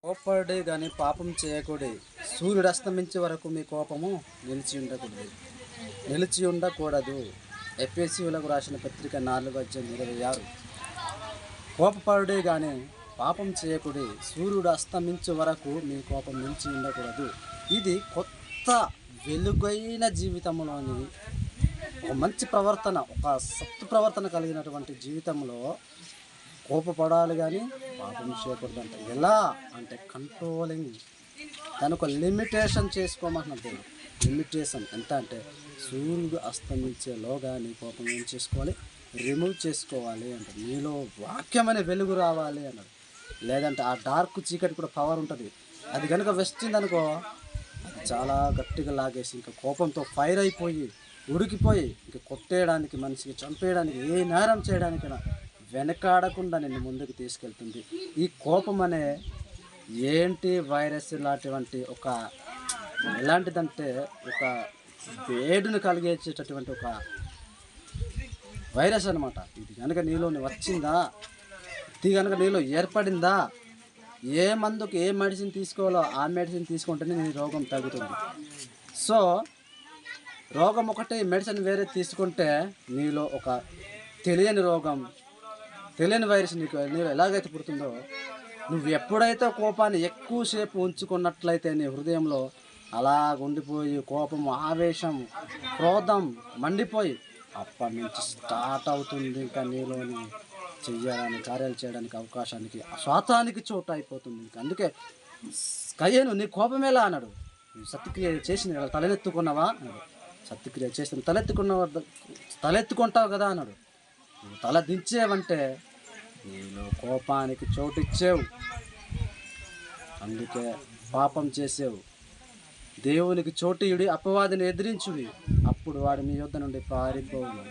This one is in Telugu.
కోప్పడి కానీ పాపం చేయకూడి సూర్యుడు అస్తమించే వరకు మీ కోపము నిలిచి ఉండకూడదు. ఎఫెసీయులకు రాసిన పత్రిక 4:26. కోపపడి కానీ పాపం చేయకూడి సూర్యుడు అస్తమించే వరకు మీ కోపం నిలిచి ఉండకూడదు. ఇది కొత్త వెలుగైన జీవితంలోని ఒక మంచి ప్రవర్తన, ఒక సత్తు ప్రవర్తన కలిగినటువంటి జీవితంలో కోపపడాలి కానీ పాపం చేయకూడదు. అంటే ఎలా అంటే కంట్రోలింగ్, దాని ఒక లిమిటేషన్ చేసుకోమంటున్నది. లిమిటేషన్ ఎంత అంటే సూర్యుడు అస్తమించేలోగా నీ కోపం ఏం చేసుకోవాలి, రిమూవ్ చేసుకోవాలి అంటే నీలో వాక్యం అనే వెలుగు రావాలి అన్నాడు. లేదంటే ఆ డార్క్ చీకటి కూడా పవర్ ఉంటుంది, అది కనుక వచ్చిందనుకో అది చాలా గట్టిగా లాగేసి ఇంకా కోపంతో ఫైర్ అయిపోయి ఉడికిపోయి ఇంకా కొట్టేయడానికి, మనిషికి చంపేయడానికి, ఏ నేరం చేయడానికైనా వెనకాడకుండా నిన్ను ముందుకు తీసుకెళ్తుంది. ఈ కోపం అనే ఏంటి వైరస్ లాంటివంటి ఒక ఎలాంటిదంటే ఒక వేడిని కలిగేసేటటువంటి ఒక వైరస్ అనమాట. ఇది కనుక నీలో వచ్చిందా, ఇది కనుక నీలో ఏర్పడిందా, ఏ మందుకు ఏ మెడిసిన్ తీసుకోవాలో ఆ మెడిసిన్ తీసుకుంటేనే నీ రోగం తగ్గుతుంది. సో రోగం ఒకటే, మెడిసిన్ వేరే తీసుకుంటే నీలో ఒక తెలియని రోగం, తెలియని వైరస్ నీలో ఎలాగైతే పుడుతుందో, నువ్వు ఎప్పుడైతే కోపాన్ని ఎక్కువసేపు ఉంచుకున్నట్లయితే నీ హృదయంలో అలాగ ఉండిపోయి కోపం, ఆవేశం, క్రోధం మండిపోయి అప్పటి నుంచి స్టార్ట్ అవుతుంది ఇంకా నీలోని కార్యాలు చేయడానికి అవకాశానికి, శాతానికి చోటు అయిపోతుంది. ఇంకా అందుకే కయ్యను నీ కోపం ఎలా అన్నాడు, సత్క్రియ చేసిన తలెత్తుకున్నావా అన్నాడు. సత్క్రియ చేసిన తలెత్తుకుంటావు కదా అన్నాడు. నువ్వు తల దించేవంటే నీలో కోపానికి చోటిచ్చేవు, అందుకే పాపం చేసేవు. దేవునికి చోటియుడి, అపవాదిని ఎదిరించుడి, అప్పుడు వాడు మీ యొద్ద నుండి పారిపోవును.